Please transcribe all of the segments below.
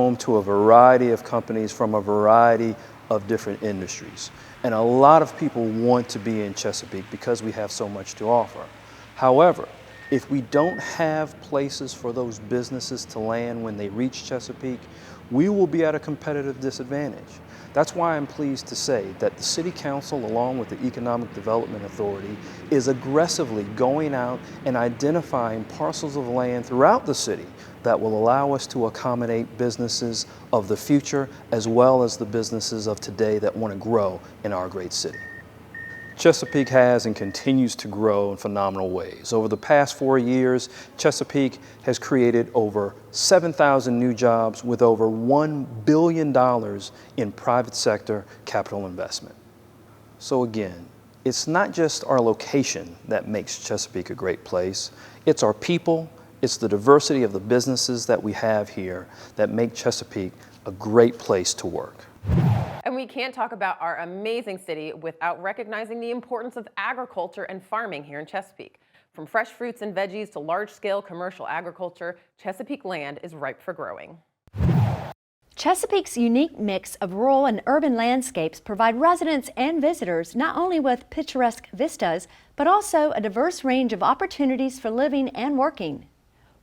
home to a variety of companies from a variety of different industries. And a lot of people want to be in Chesapeake because we have so much to offer. However, if we don't have places for those businesses to land when they reach Chesapeake, we will be at a competitive disadvantage. That's why I'm pleased to say that the City Council, along with the Economic Development Authority, is aggressively going out and identifying parcels of land throughout the city that will allow us to accommodate businesses of the future as well as the businesses of today that want to grow in our great city. Chesapeake has and continues to grow in phenomenal ways. Over the past 4 years, Chesapeake has created over 7,000 new jobs with over $1 billion in private sector capital investment. So again, it's not just our location that makes Chesapeake a great place, it's our people, it's the diversity of the businesses that we have here that make Chesapeake a great place to work. And we can't talk about our amazing city without recognizing the importance of agriculture and farming here in Chesapeake. From fresh fruits and veggies to large-scale commercial agriculture, Chesapeake land is ripe for growing. Chesapeake's unique mix of rural and urban landscapes provide residents and visitors not only with picturesque vistas, but also a diverse range of opportunities for living and working.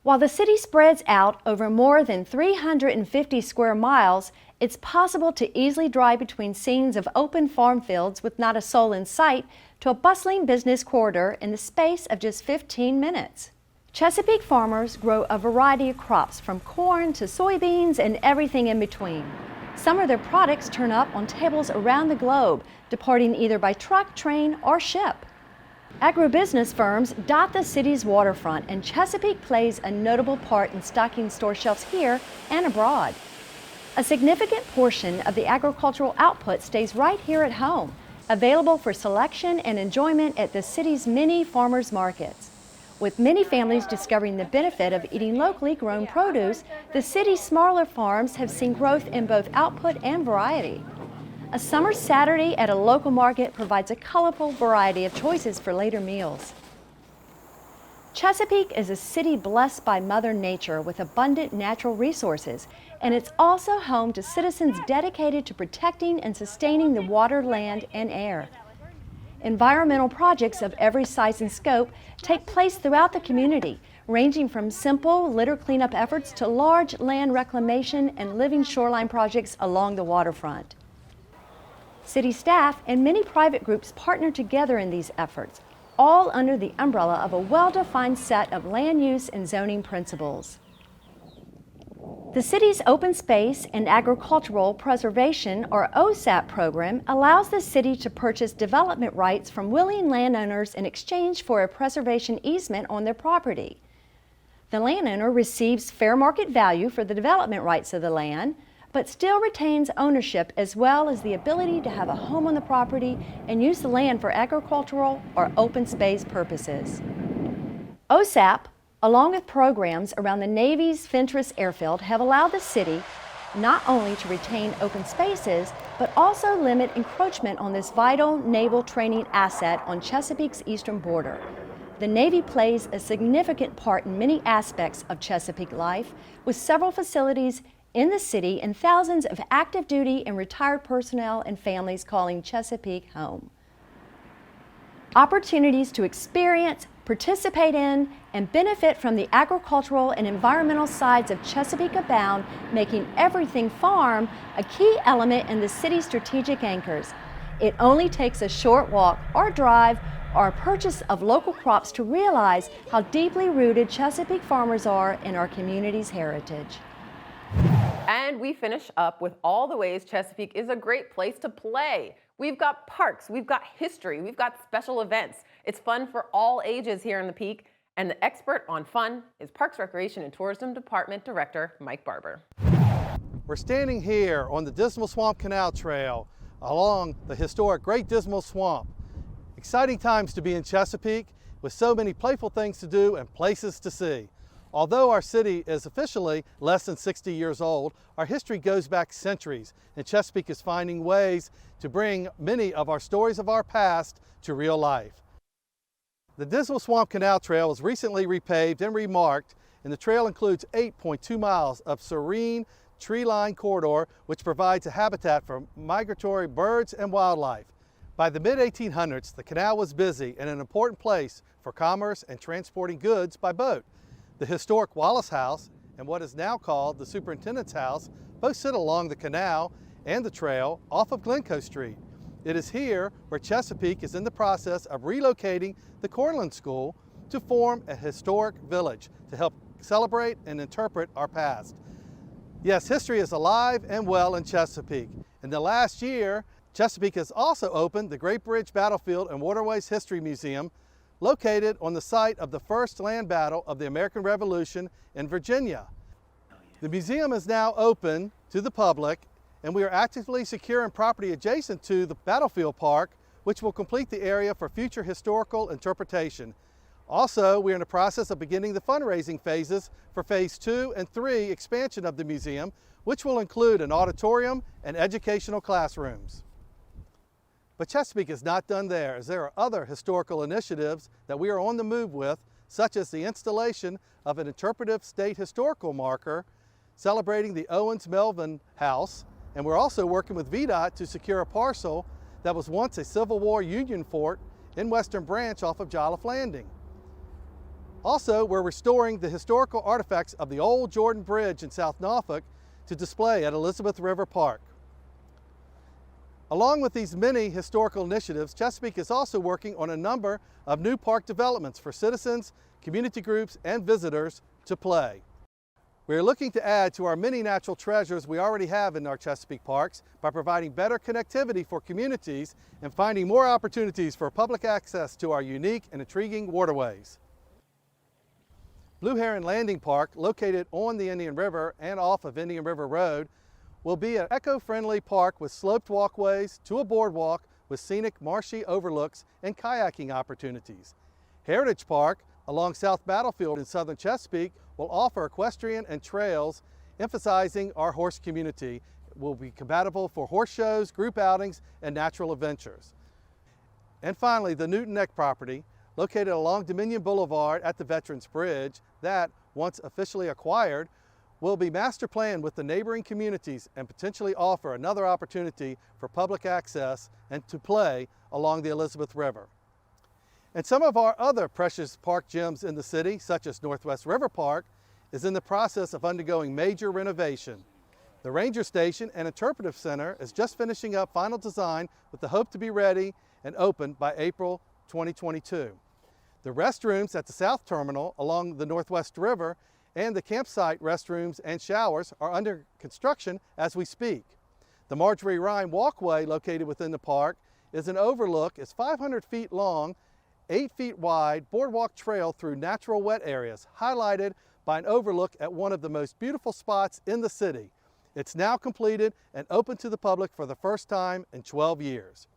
While the city spreads out over more than 350 square miles, it's possible to easily drive between scenes of open farm fields with not a soul in sight to a bustling business corridor in the space of just 15 minutes. Chesapeake farmers grow a variety of crops from corn to soybeans and everything in between. Some of their products turn up on tables around the globe, departing either by truck, train, or ship. Agribusiness firms dot the city's waterfront, and Chesapeake plays a notable part in stocking store shelves here and abroad. A significant portion of the agricultural output stays right here at home, available for selection and enjoyment at the city's many farmers markets. With many families discovering the benefit of eating locally grown produce, the city's smaller farms have seen growth in both output and variety. A summer Saturday at a local market provides a colorful variety of choices for later meals. Chesapeake is a city blessed by Mother Nature with abundant natural resources, and it's also home to citizens dedicated to protecting and sustaining the water, land, and air. Environmental projects of every size and scope take place throughout the community, ranging from simple litter cleanup efforts to large land reclamation and living shoreline projects along the waterfront. City staff and many private groups partner together in these efforts, all under the umbrella of a well-defined set of land use and zoning principles. The city's Open Space and Agricultural Preservation, or OSAP program, allows the city to purchase development rights from willing landowners in exchange for a preservation easement on their property. The landowner receives fair market value for the development rights of the land, but still retains ownership as well as the ability to have a home on the property and use the land for agricultural or open space purposes. OSAP, along with programs around the Navy's Fentress Airfield, have allowed the city not only to retain open spaces, but also limit encroachment on this vital naval training asset on Chesapeake's eastern border. The Navy plays a significant part in many aspects of Chesapeake life, with several facilities in the city and thousands of active duty and retired personnel and families calling Chesapeake home. Opportunities to experience, participate in, and benefit from the agricultural and environmental sides of Chesapeake abound, making everything farm a key element in the city's strategic anchors. It only takes a short walk or drive or a purchase of local crops to realize how deeply rooted Chesapeake farmers are in our community's heritage. And we finish up with all the ways Chesapeake is a great place to play. We've got parks, we've got history, we've got special events. It's fun for all ages here in the Peak, and the expert on fun is Parks, Recreation, and Tourism Department Director Mike Barber. We're standing here on the Dismal Swamp Canal Trail along the historic Great Dismal Swamp. Exciting times to be in Chesapeake with so many playful things to do and places to see. Although our city is officially less than 60 years old, our history goes back centuries, and Chesapeake is finding ways to bring many of our stories of our past to real life. The Dismal Swamp Canal Trail was recently repaved and remarked, and the trail includes 8.2 miles of serene, tree-lined corridor which provides a habitat for migratory birds and wildlife. By the mid-1800s, the canal was busy and an important place for commerce and transporting goods by boat. The historic Wallace House and what is now called the Superintendent's House both sit along the canal and the trail off of Glencoe Street. It is here where Chesapeake is in the process of relocating the Cornland School to form a historic village to help celebrate and interpret our past. Yes, history is alive and well in Chesapeake. In the last year, Chesapeake has also opened the Great Bridge Battlefield and Waterways History Museum, located on the site of the first land battle of the American Revolution in Virginia. The museum is now open to the public, and we are actively securing property adjacent to the Battlefield Park, which will complete the area for future historical interpretation. Also, we are in the process of beginning the fundraising phases for Phase 2 and 3 expansion of the museum, which will include an auditorium and educational classrooms. But Chesapeake is not done there, as there are other historical initiatives that we are on the move with, such as the installation of an interpretive state historical marker celebrating the Owens-Melvin House, and we're also working with VDOT to secure a parcel that was once a Civil War Union fort in Western Branch off of Jolliffe Landing. Also, we're restoring the historical artifacts of the old Jordan Bridge in South Norfolk to display at Elizabeth River Park. Along with these many historical initiatives, Chesapeake is also working on a number of new park developments for citizens, community groups, and visitors to play. We are looking to add to our many natural treasures we already have in our Chesapeake parks by providing better connectivity for communities and finding more opportunities for public access to our unique and intriguing waterways. Blue Heron Landing Park, located on the Indian River and off of Indian River Road, will be an eco-friendly park with sloped walkways to a boardwalk with scenic marshy overlooks and kayaking opportunities. Heritage Park along South Battlefield in southern Chesapeake will offer equestrian and trails emphasizing our horse community. It will be compatible for horse shows, group outings, and natural adventures. And finally, the Newton Neck property, located along Dominion Boulevard at the Veterans Bridge, that, once officially acquired, will be master planned with the neighboring communities and potentially offer another opportunity for public access and to play along the Elizabeth River. And some of our other precious park gems in the city, such as Northwest River Park, is in the process of undergoing major renovation. The Ranger Station and Interpretive Center is just finishing up final design with the hope to be ready and open by April 2022. The restrooms at the South Terminal along the Northwest River and the campsite restrooms and showers are under construction as we speak. The Marjorie Ryan Walkway located within the park is an overlook. It's 500 feet long, 8 feet wide boardwalk trail through natural wet areas, highlighted by an overlook at one of the most beautiful spots in the city. It's now completed and open to the public for the first time in 12 years.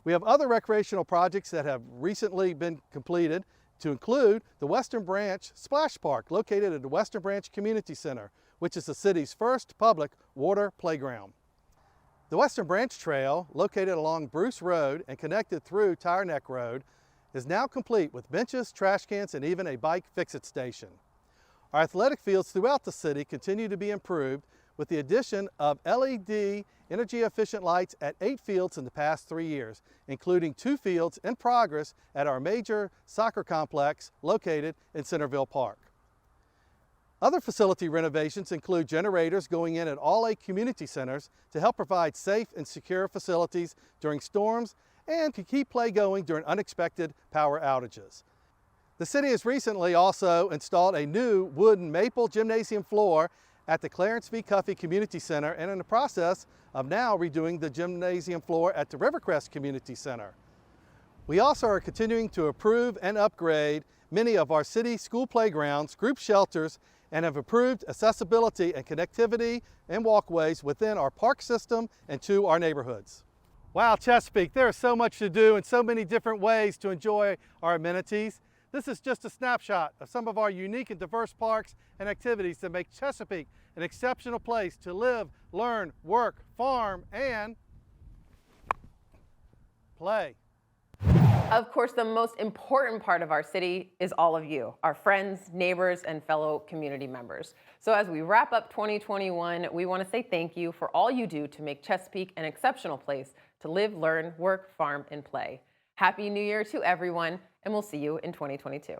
We have other recreational projects that have recently been completed, to include the Western Branch Splash Park, located at the Western Branch Community Center, which is the city's first public water playground. The Western Branch Trail, located along Bruce Road and connected through Tire Neck Road, is now complete with benches, trash cans, and even a bike fix-it station. Our athletic fields throughout the city continue to be improved with the addition of LED energy-efficient lights at 8 fields in the past 3 years, including 2 fields in progress at our major soccer complex located in Centerville Park. Other facility renovations include generators going in at all 8 community centers to help provide safe and secure facilities during storms and to keep play going during unexpected power outages. The city has recently also installed a new wooden maple gymnasium floor at the Clarence V. Cuffey Community Center and in the process of now redoing the gymnasium floor at the Rivercrest Community Center. We also are continuing to improve and upgrade many of our city school playgrounds, group shelters, and have improved accessibility and connectivity and walkways within our park system and to our neighborhoods. Wow, Chesapeake, there is so much to do and so many different ways to enjoy our amenities. This is just a snapshot of some of our unique and diverse parks and activities that make Chesapeake an exceptional place to live, learn, work, farm, and play. Of course, the most important part of our city is all of you, our friends, neighbors, and fellow community members. So as we wrap up 2021, we want to say thank you for all you do to make Chesapeake an exceptional place to live, learn, work, farm, and play. Happy New Year to everyone, and we'll see you in 2022.